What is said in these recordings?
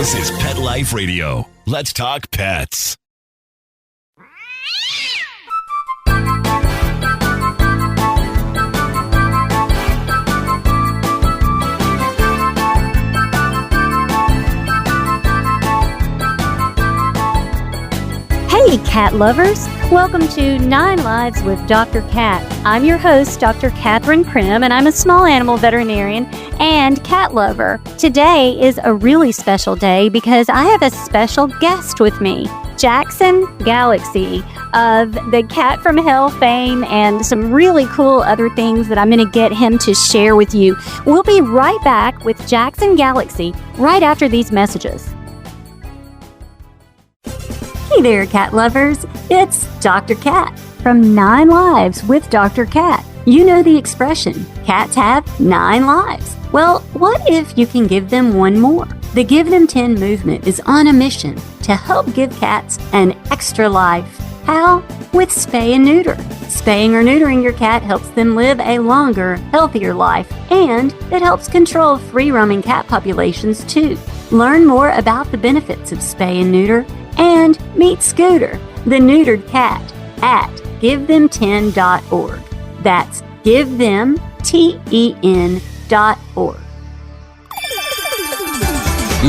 This is Pet Life Radio. Let's talk pets. Hey, cat lovers! Welcome to 9 Lives with Dr. Cat. I'm your host, Dr. Catherine Prim, and I'm a small animal veterinarian and cat lover. Today is a really special day because I have a special guest with me, Jackson Galaxy of the Cat from Hell fame and some really cool other things that I'm going to get him to share with you. We'll be right back with Jackson Galaxy right after these messages. Hey there, cat lovers. It's Dr. Cat from 9 Lives with Dr. Cat. You know the expression, cats have 9 lives. Well, what if you can give them one more? The Give Them 10 movement is on a mission to help give cats an extra life. How? With spay and neuter. Spaying or neutering your cat helps them live a longer, healthier life, and it helps control free-roaming cat populations too. Learn more about the benefits of spay and neuter and meet Scooter, the neutered cat, at GiveThem10.org. That's GiveThem10.org.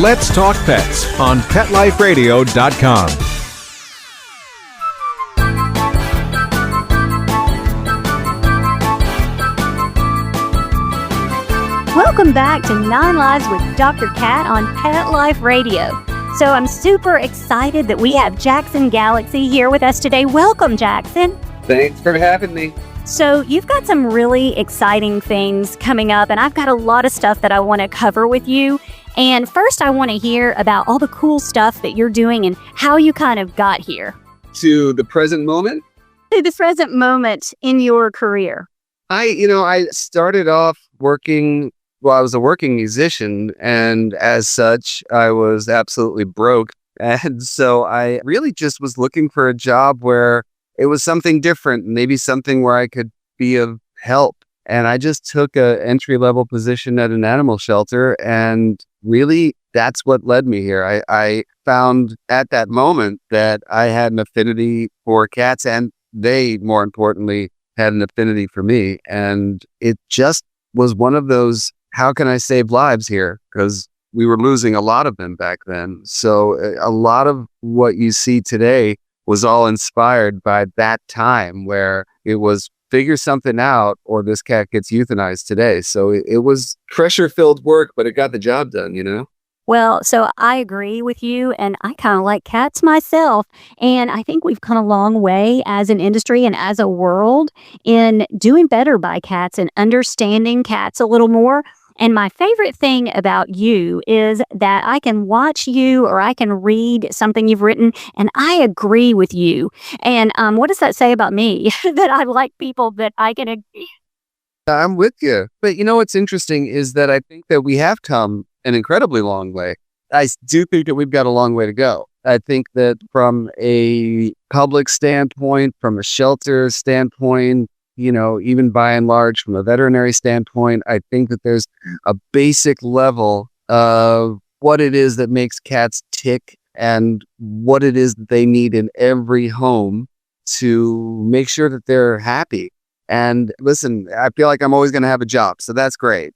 Let's Talk Pets on PetLifeRadio.com. Welcome back to 9 Lives with Dr. Cat on Pet Life Radio. So I'm super excited that we have Jackson Galaxy here with us today. Welcome, Jackson. Thanks for having me. So you've got some really exciting things coming up, and I've got a lot of stuff that I want to cover with you. And first, I want to hear about all the cool stuff that you're doing and how you kind of got here. To the present moment? To the present moment in your career. I started off working. Well, I was a working musician, and as such, I was absolutely broke. And so I really just was looking for a job where it was something different, maybe something where I could be of help. And I just took an entry-level position at an animal shelter, and really that's what led me here. I found at that moment that I had an affinity for cats, and they, more importantly, had an affinity for me. And it just was one of those, how can I save lives here? Because we were losing a lot of them back then. So a lot of what you see today was all inspired by that time where it was figure something out or this cat gets euthanized today. So it was pressure-filled work, but it got the job done, you know? Well, so I agree with you, and I kind of like cats myself, and I think we've come a long way as an industry and as a world in doing better by cats and understanding cats a little more. And my favorite thing about you is that I can watch you or I can read something you've written and I agree with you. And what does that say about me? That I like people that I can agree. I'm with you. But you know what's interesting is that I think that we have come an incredibly long way. I do think that we've got a long way to go. I think that from a public standpoint, from a shelter standpoint, even by and large, from a veterinary standpoint, I think that there's a basic level of what it is that makes cats tick and what it is that they need in every home to make sure that they're happy. And listen, I feel like I'm always going to have a job, so that's great,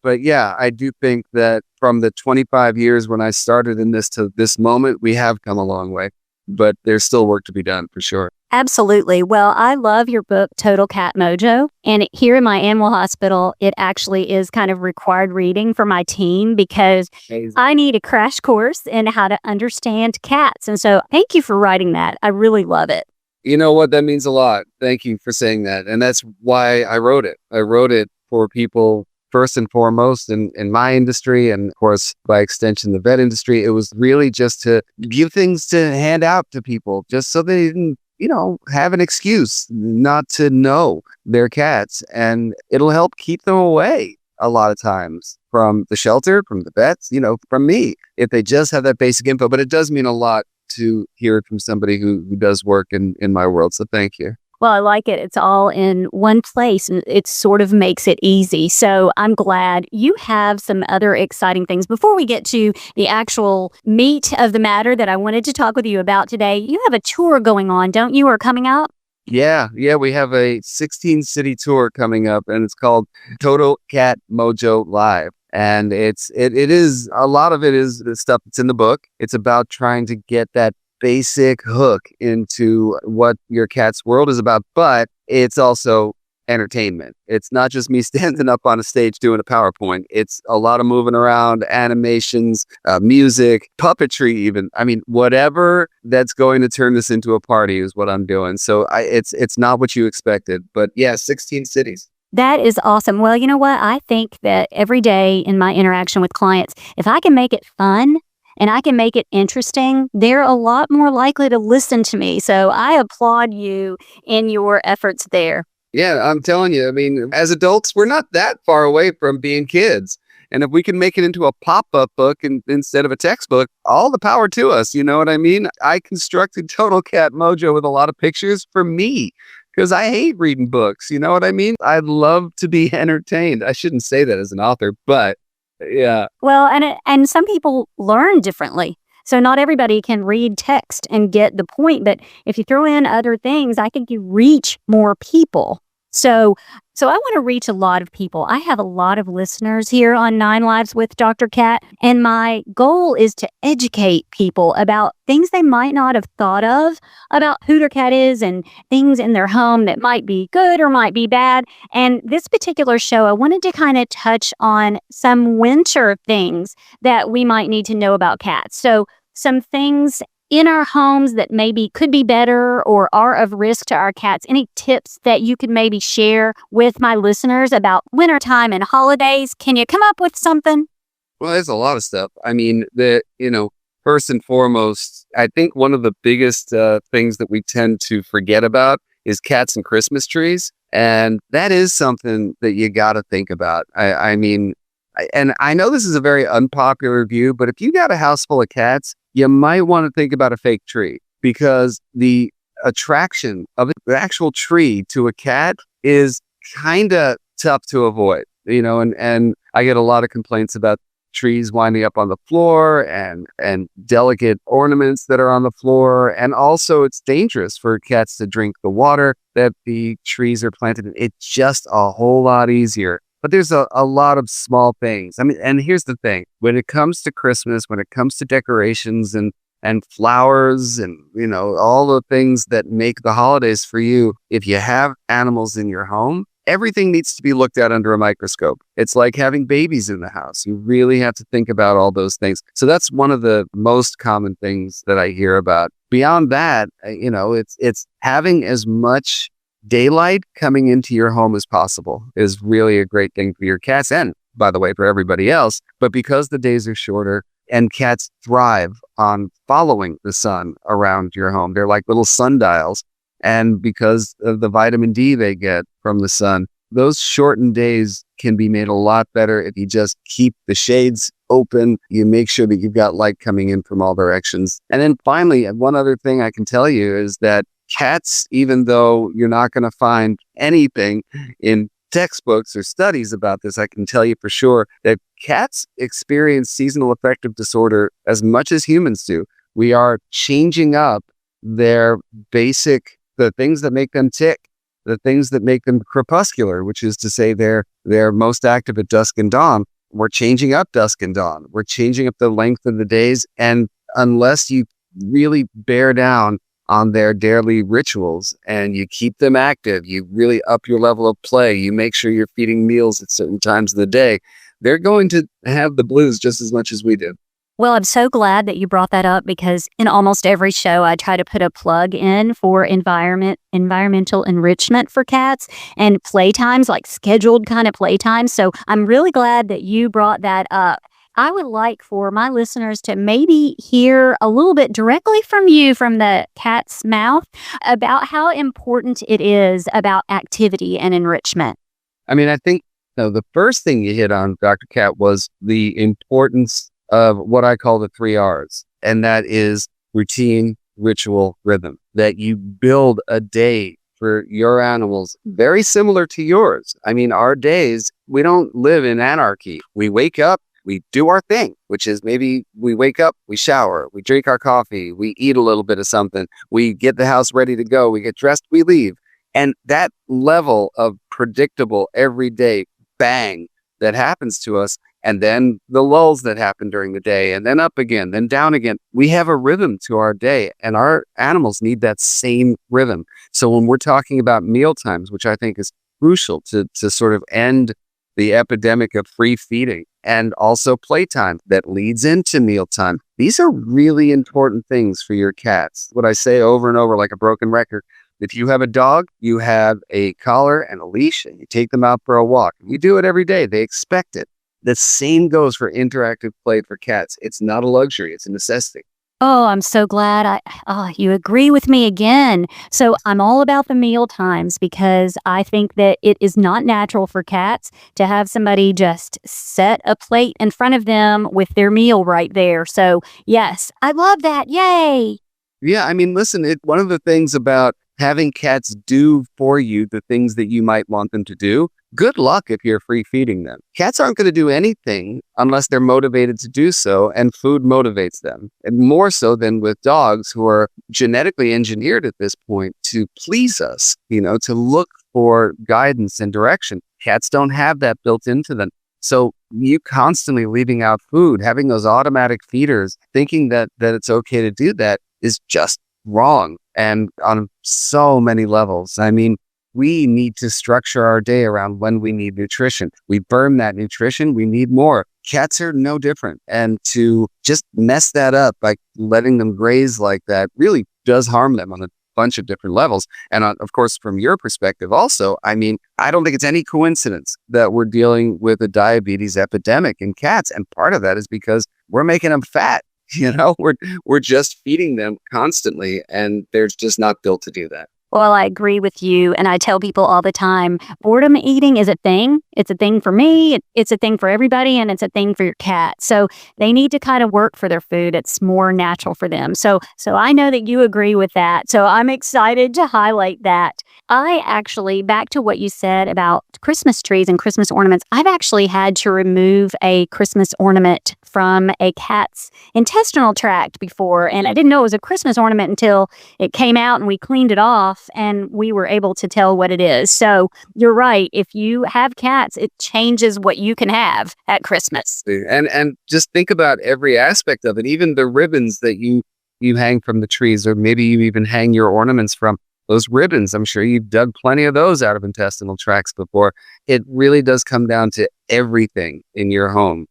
But yeah, I do think that from the 25 years when I started in this to this moment, we have come a long way, but there's still work to be done for sure. Absolutely. Well, I love your book, Total Cat Mojo. And here in my animal hospital, it actually is kind of required reading for my team because I need a crash course in how to understand cats. And so thank you for writing that. I really love it. You know what? That means a lot. Thank you for saying that. And that's why I wrote it. I wrote it for people first and foremost in my industry. And of course, by extension, the vet industry. It was really just to give things to hand out to people just so they didn't have an excuse not to know their cats. And it'll help keep them away a lot of times from the shelter, from the vets, from me, if they just have that basic info. But it does mean a lot to hear it from somebody who does work in my world. So thank you. Well, I like it. It's all in one place and it sort of makes it easy. So I'm glad you have some other exciting things. Before we get to the actual meat of the matter that I wanted to talk with you about today, you have a tour going on, don't you, or coming up? Yeah, we have a 16-city tour coming up, and it's called Total Cat Mojo Live. And it is a lot of it is the stuff that's in the book. It's about trying to get that basic hook into what your cat's world is about, but it's also entertainment. It's not just me standing up on a stage doing a PowerPoint. It's a lot of moving around, animations, music, puppetry even. I mean, whatever that's going to turn this into a party is what I'm doing. So it's not what you expected, but yeah, 16 cities. That is awesome. Well, you know what? I think that every day in my interaction with clients, if I can make it fun, and I can make it interesting, they're a lot more likely to listen to me. So I applaud you in your efforts there. Yeah, I'm telling you, I mean, as adults, we're not that far away from being kids. And if we can make it into a pop-up book instead of a textbook, all the power to us. You know what I mean? I constructed Total Cat Mojo with a lot of pictures for me because I hate reading books. You know what I mean? I'd love to be entertained. I shouldn't say that as an author, but yeah. Well, and some people learn differently. So not everybody can read text and get the point, but if you throw in other things, I think you reach more people. So I want to reach a lot of people. I have a lot of listeners here on 9 Lives with Dr. Cat, and my goal is to educate people about things they might not have thought of about who their cat is and things in their home that might be good or might be bad. And this particular show, I wanted to kind of touch on some winter things that we might need to know about cats. So some things in our homes that maybe could be better or are of risk to our cats. Any tips that you could maybe share with my listeners about wintertime and holidays? Can you come up with something? Well, there's a lot of stuff. I mean, first and foremost, I think one of the biggest things that we tend to forget about is cats and Christmas trees. And that is something that you got to think about. I mean, and I know this is a very unpopular view, but if you got a house full of cats, you might want to think about a fake tree because the attraction of the actual tree to a cat is kind of tough to avoid, and I get a lot of complaints about trees winding up on the floor and delicate ornaments that are on the floor. And also it's dangerous for cats to drink the water that the trees are planted in. It's just a whole lot easier. But there's a lot of small things. I mean, and here's the thing. When it comes to Christmas, when it comes to decorations and flowers and, all the things that make the holidays for you, if you have animals in your home, everything needs to be looked at under a microscope. It's like having babies in the house. You really have to think about all those things. So that's one of the most common things that I hear about. Beyond that, it's having as much daylight coming into your home as possible is really a great thing for your cats and, by the way, for everybody else. But because the days are shorter and cats thrive on following the sun around your home, they're like little sundials. And because of the vitamin D they get from the sun, those shortened days can be made a lot better if you just keep the shades open. You make sure that you've got light coming in from all directions. And then finally, one other thing I can tell you is that cats, even though you're not going to find anything in textbooks or studies about this, I can tell you for sure that cats experience seasonal affective disorder as much as humans do. We are changing up their the things that make them tick, the things that make them crepuscular, which is to say they're most active at dusk and dawn. We're changing up dusk and dawn. We're changing up the length of the days. And unless you really bear down on their daily rituals and you keep them active, you really up your level of play, you make sure you're feeding meals at certain times of the day, they're going to have the blues just as much as we do. Well, I'm so glad that you brought that up because in almost every show, I try to put a plug in for environmental enrichment for cats and playtimes, like scheduled kind of playtimes. So I'm really glad that you brought that up. I would like for my listeners to maybe hear a little bit directly from you, from the cat's mouth, about how important it is about activity and enrichment. I mean, I think the first thing you hit on, Dr. Cat, was the importance of what I call the 3 R's. And that is routine, ritual, rhythm. That you build a day for your animals very similar to yours. I mean, our days, we don't live in anarchy. We wake up, we do our thing, which is maybe we wake up, we shower, we drink our coffee, we eat a little bit of something, we get the house ready to go, we get dressed, we leave. And that level of predictable everyday bang that happens to us, and then the lulls that happen during the day, and then up again, then down again. We have a rhythm to our day, and our animals need that same rhythm. So when we're talking about meal times, which I think is crucial to sort of end the epidemic of free feeding, and also playtime that leads into mealtime, these are really important things for your cats. What I say over and over like a broken record, if you have a dog, you have a collar and a leash, and you take them out for a walk. You do it every day. They expect it. The same goes for interactive play for cats. It's not a luxury. It's a necessity. Oh, I'm so glad you agree with me again. So I'm all about the meal times because I think that it is not natural for cats to have somebody just set a plate in front of them with their meal right there. So yes, I love that. Yay. Yeah, I mean, listen, one of the things about having cats do for you the things that you might want them to do, good luck if you're free feeding them. Cats aren't going to do anything unless they're motivated to do so, and food motivates them. And more so than with dogs who are genetically engineered at this point to please us, to look for guidance and direction. Cats don't have that built into them. So you constantly leaving out food, having those automatic feeders, thinking that it's okay to do that is just wrong. And on so many levels. I mean, we need to structure our day around when we need nutrition. We burn that nutrition, we need more. Cats are no different. And to just mess that up by letting them graze like that really does harm them on a bunch of different levels. And of course, from your perspective also, I mean, I don't think it's any coincidence that we're dealing with a diabetes epidemic in cats. And part of that is because we're making them fat. We're just feeding them constantly, and they're just not built to do that. Well, I agree with you. And I tell people all the time, boredom eating is a thing. It's a thing for me. It's a thing for everybody. And it's a thing for your cat. So they need to kind of work for their food. It's more natural for them. So I know that you agree with that. So I'm excited to highlight that. I actually, back to what you said about Christmas trees and Christmas ornaments, I've actually had to remove a Christmas ornament from a cat's intestinal tract before. And I didn't know it was a Christmas ornament until it came out and we cleaned it off. And we were able to tell what it is. So you're right. If you have cats, it changes what you can have at Christmas. And just think about every aspect of it, even the ribbons that you hang from the trees, or maybe you even hang your ornaments from. Those ribbons, I'm sure you've dug plenty of those out of intestinal tracts before. It really does come down to everything in your home.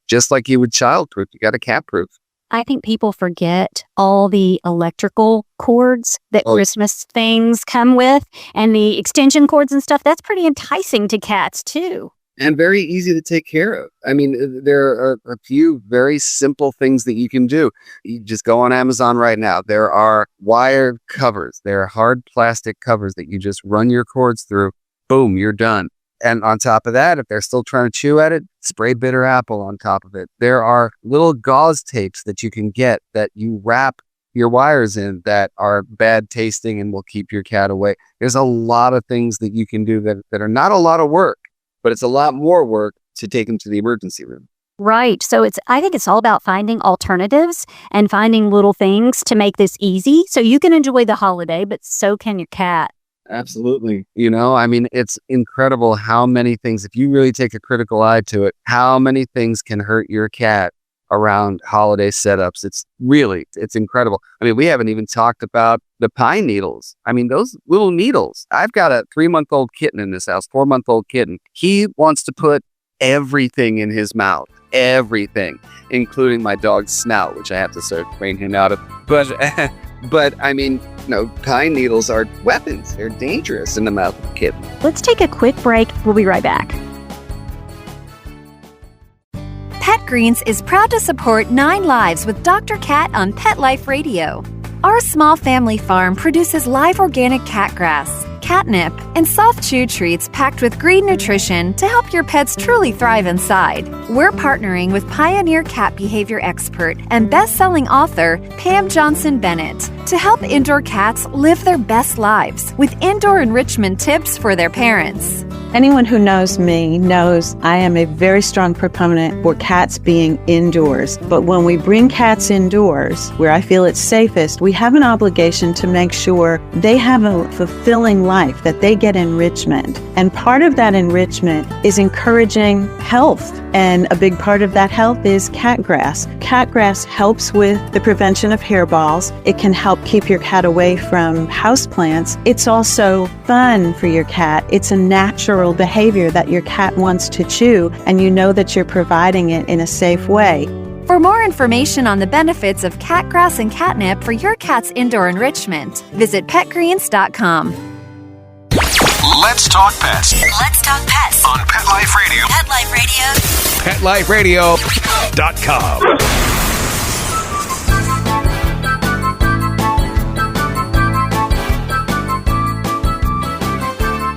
Just like you would childproof, you got to cat-proof. I think people forget all the electrical cords that Christmas things come with, and the extension cords and stuff. That's pretty enticing to cats too. And very easy to take care of. I mean, there are a few very simple things that you can do. You just go on Amazon right now. There are wire covers. There are hard plastic covers that you just run your cords through. Boom, you're done. And on top of that, if they're still trying to chew at it, spray bitter apple on top of it. There are little gauze tapes that you can get that you wrap your wires in that are bad tasting and will keep your cat away. There's a lot of things that you can do that are not a lot of work, but it's a lot more work to take them to the emergency room. Right. So I think it's all about finding alternatives and finding little things to make this easy so you can enjoy the holiday, but so can your cat. Absolutely. I mean, it's incredible how many things, if you really take a critical eye to it, how many things can hurt your cat around holiday setups. It's incredible. I mean, we haven't even talked about the pine needles. I mean, those little needles. I've got a 3-month-old kitten in this house, 4-month-old kitten. He wants to put everything in his mouth, everything, including my dog's snout, which I have to start train him out of. But I mean, pine needles are weapons. They're dangerous in the mouth of a kitten. Let's take a quick break. We'll be right back. Pet Greens is proud to support 9 Lives with Dr. Cat on Pet Life Radio. Our small family farm produces live organic cat grass, catnip, and soft chew treats packed with green nutrition to help your pets truly thrive inside. We're partnering with pioneer cat behavior expert and best-selling author Pam Johnson Bennett to help indoor cats live their best lives with indoor enrichment tips for their parents. Anyone who knows me knows I am a very strong proponent for cats being indoors. But when we bring cats indoors, where I feel it's safest, we have an obligation to make sure they have a fulfilling life, that they get enrichment. And part of that enrichment is encouraging health. And a big part of that health is cat grass. Cat grass helps with the prevention of hairballs. It can help keep your cat away from houseplants. It's also fun for your cat. It's a natural behavior that your cat wants to chew, and you know that you're providing it in a safe way. For more information on the benefits of cat grass and catnip for your cat's indoor enrichment, visit petgreens.com. Let's talk pets Let's talk pets on Pet Life Radio. Pet Life Radio. PetLifeRadio.com.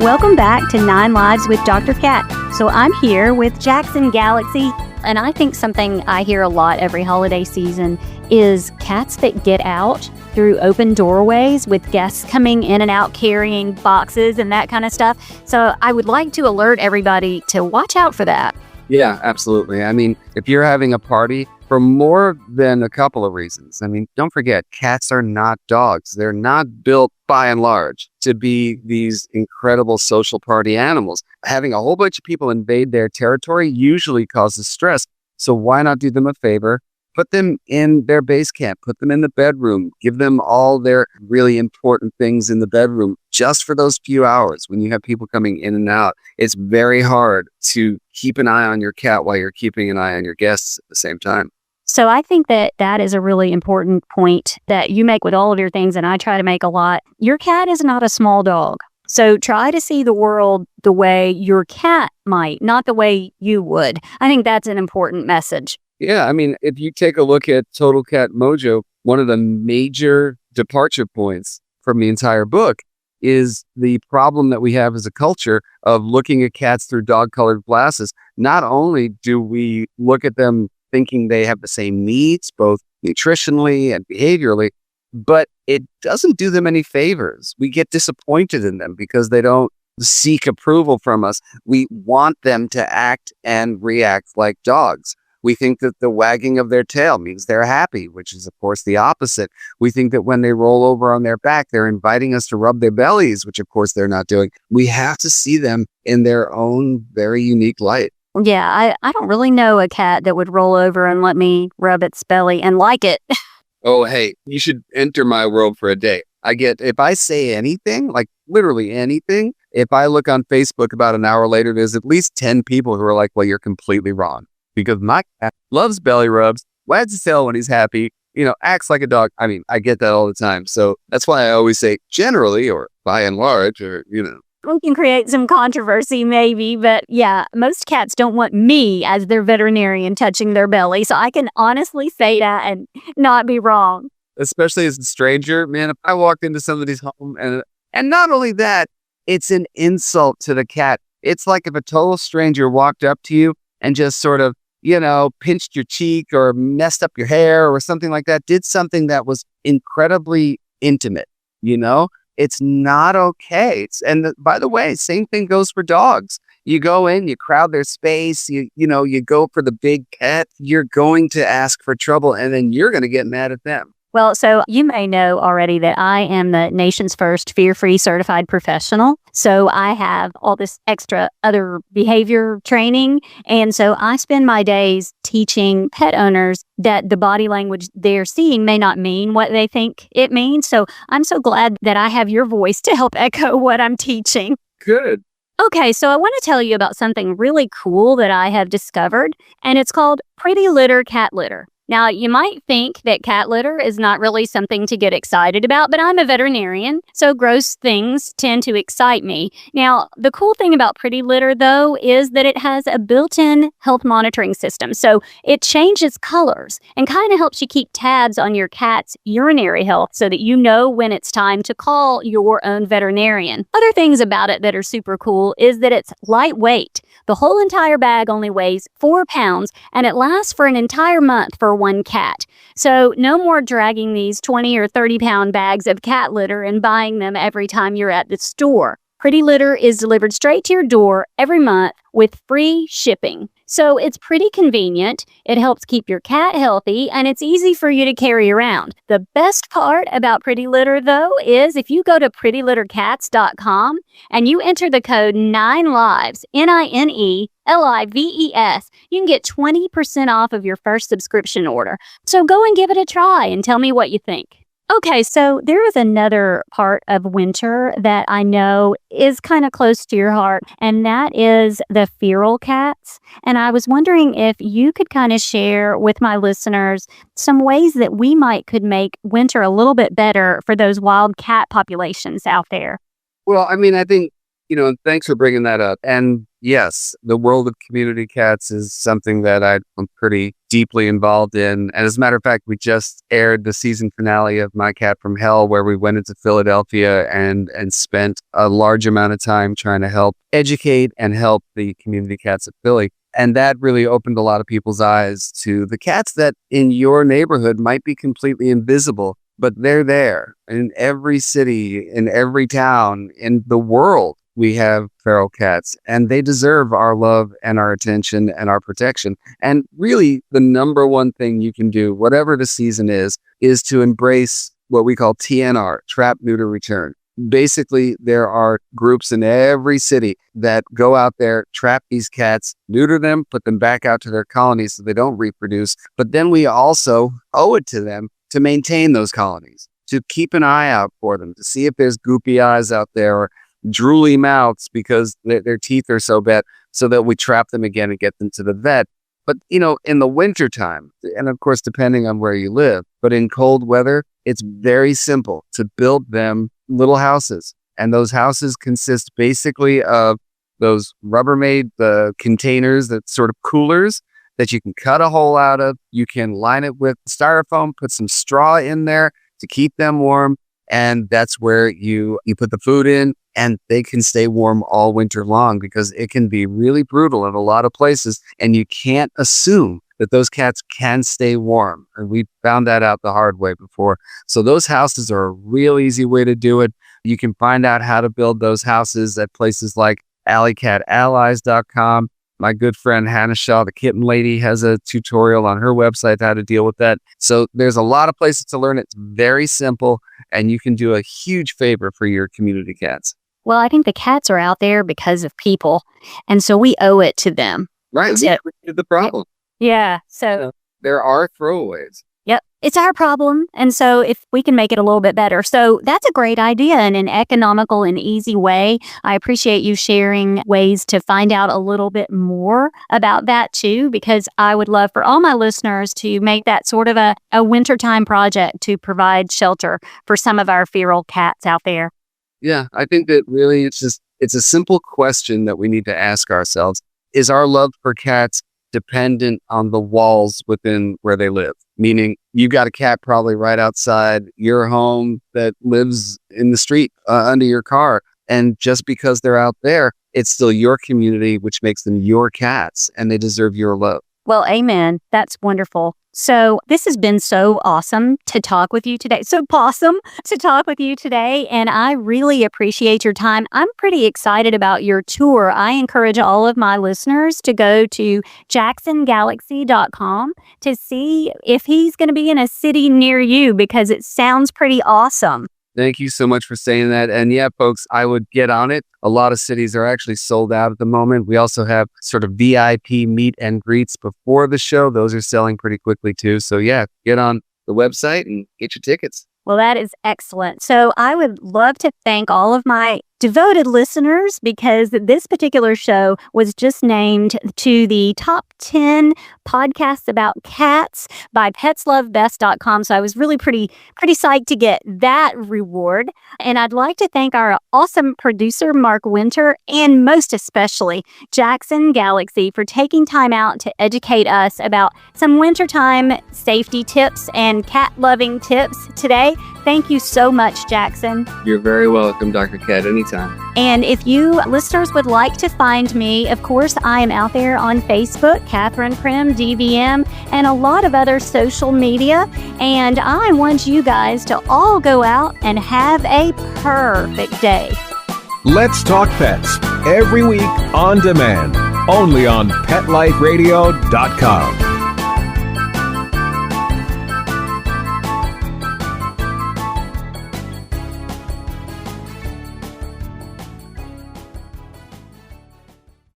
Welcome back to 9 Lives with Dr. Cat. So I'm here with Jackson Galaxy, and I think something I hear a lot every holiday season is cats that get out through open doorways with guests coming in and out carrying boxes and that kind of stuff. So I would like to alert everybody to watch out for that. Yeah, absolutely. I mean, if you're having a party for more than a couple of reasons, I mean, don't forget, cats are not dogs. They're not built by and large to be these incredible social party animals. Having a whole bunch of people invade their territory usually causes stress. So why not do them a favor? Put them in their base camp, put them in the bedroom, give them all their really important things in the bedroom just for those few hours when you have people coming in and out. It's very hard to keep an eye on your cat while you're keeping an eye on your guests at the same time. So I think that that is a really important point that you make with all of your things, and I try to make a lot. Your cat is not a small dog. So try to see the world the way your cat might, not the way you would. I think that's an important message. Yeah, I mean, if you take a look at Total Cat Mojo, one of the major departure points from the entire book is the problem that we have as a culture of looking at cats through dog-colored glasses. Not only do we look at them thinking they have the same needs, both nutritionally and behaviorally, but it doesn't do them any favors. We get disappointed in them because they don't seek approval from us. We want them to act and react like dogs. We think that the wagging of their tail means they're happy, which is, of course, the opposite. We think that when they roll over on their back, they're inviting us to rub their bellies, which, of course, they're not doing. We have to see them in their own very unique light. Yeah, I don't really know a cat that would roll over and let me rub its belly and like it. Oh, hey, you should enter my world for a day. If I say anything, like literally anything, if I look on Facebook about an hour later, there's at least 10 people who are like, well, you're completely wrong. Because my cat loves belly rubs, wags his tail when he's happy, acts like a dog. I mean, I get that all the time. So that's why I always say generally, or by and large, or. We can create some controversy maybe, but yeah, most cats don't want me as their veterinarian touching their belly. So I can honestly say that and not be wrong. Especially as a stranger, man, if I walked into somebody's home and not only that, it's an insult to the cat. It's like if a total stranger walked up to you and just sort of, pinched your cheek or messed up your hair or something like that, did something that was incredibly intimate, It's not okay. And by the way, same thing goes for dogs. You go in, you crowd their space, you go for the big pet, you're going to ask for trouble, and then you're going to get mad at them. Well, so you may know already that I am the nation's first fear-free certified professional. So I have all this extra other behavior training. And so I spend my days teaching pet owners that the body language they're seeing may not mean what they think it means. So I'm so glad that I have your voice to help echo what I'm teaching. Good. Okay, so I want to tell you about something really cool that I have discovered, and it's called Pretty Litter Cat Litter. Now, you might think that cat litter is not really something to get excited about, but I'm a veterinarian, so gross things tend to excite me. Now, the cool thing about Pretty Litter, though, is that it has a built-in health monitoring system. So it changes colors and kind of helps you keep tabs on your cat's urinary health so that you know when it's time to call your own veterinarian. Other things about it that are super cool is that it's lightweight. The whole entire bag only weighs 4 pounds, and it lasts for an entire month for one cat. So no more dragging these 20 or 30-pound bags of cat litter and buying them every time you're at the store. Pretty Litter is delivered straight to your door every month with free shipping. So it's pretty convenient, it helps keep your cat healthy, and it's easy for you to carry around. The best part about Pretty Litter, though, is if you go to prettylittercats.com and you enter the code 9LIVES, NINELIVES, you can get 20% off of your first subscription order. So go and give it a try and tell me what you think. Okay, so there is another part of winter that I know is kind of close to your heart, and that is the feral cats. And I was wondering if you could kind of share with my listeners some ways that we could make winter a little bit better for those wild cat populations out there. Well, I mean, I think, thanks for bringing that up. And yes, the world of community cats is something that I'm pretty deeply involved in. And as a matter of fact, we just aired the season finale of My Cat from Hell, where we went into Philadelphia and spent a large amount of time trying to help educate and help the community cats of Philly. And that really opened a lot of people's eyes to the cats that in your neighborhood might be completely invisible, but they're there in every city, in every town, in the world. We have feral cats, and they deserve our love and our attention and our protection. And really, the number one thing you can do, whatever the season is to embrace what we call TNR, trap, neuter, return. Basically, there are groups in every city that go out there, trap these cats, neuter them, put them back out to their colonies so they don't reproduce. But then we also owe it to them to maintain those colonies, to keep an eye out for them, to see if there's goopy eyes out there or drooly mouths because their teeth are so bad, so that we trap them again and get them to the vet. But, in the wintertime, and of course, depending on where you live, but in cold weather, it's very simple to build them little houses. And those houses consist basically of those Rubbermaid containers, that sort of coolers that you can cut a hole out of. You can line it with styrofoam, put some straw in there to keep them warm. And that's where you put the food in, and they can stay warm all winter long, because it can be really brutal in a lot of places. And you can't assume that those cats can stay warm. And we found that out the hard way before. So those houses are a real easy way to do it. You can find out how to build those houses at places like alleycatallies.com. My good friend Hannah Shaw, the kitten lady, has a tutorial on her website how to deal with that. So there's a lot of places to learn. It's very simple, and you can do a huge favor for your community cats. Well, I think the cats are out there because of people, and so we owe it to them. Right. We created the problem. Yeah. So there are throwaways. Yep. It's our problem. And so if we can make it a little bit better. So that's a great idea in an economical and easy way. I appreciate you sharing ways to find out a little bit more about that too, because I would love for all my listeners to make that sort of a wintertime project to provide shelter for some of our feral cats out there. Yeah, I think that really it's a simple question that we need to ask ourselves. Is our love for cats dependent on the walls within where they live? Meaning, you've got a cat probably right outside your home that lives in the street under your car. And just because they're out there, it's still your community, which makes them your cats, and they deserve your love. Well, amen. That's wonderful. So this has been so awesome to talk with you today. So possum to talk with you today. And I really appreciate your time. I'm pretty excited about your tour. I encourage all of my listeners to go to jacksongalaxy.com to see if he's going to be in a city near you, because it sounds pretty awesome. Thank you so much for saying that. And yeah, folks, I would get on it. A lot of cities are actually sold out at the moment. We also have sort of VIP meet and greets before the show. Those are selling pretty quickly too. So yeah, get on the website and get your tickets. Well, that is excellent. So I would love to thank all of my devoted listeners, because this particular show was just named to the top 10 podcasts about cats by petslovebest.com. So I was really pretty psyched to get that reward. And I'd like to thank our awesome producer, Mark Winter, and most especially Jackson Galaxy for taking time out to educate us about some wintertime safety tips and cat loving tips today. Thank you so much, Jackson. You're very welcome, Dr. Cat, anytime. And if you listeners would like to find me, of course, I am out there on Facebook, Catherine Prim, DVM, and a lot of other social media. And I want you guys to all go out and have a perfect day. Let's Talk Pets every week on demand, only on PetLifeRadio.com.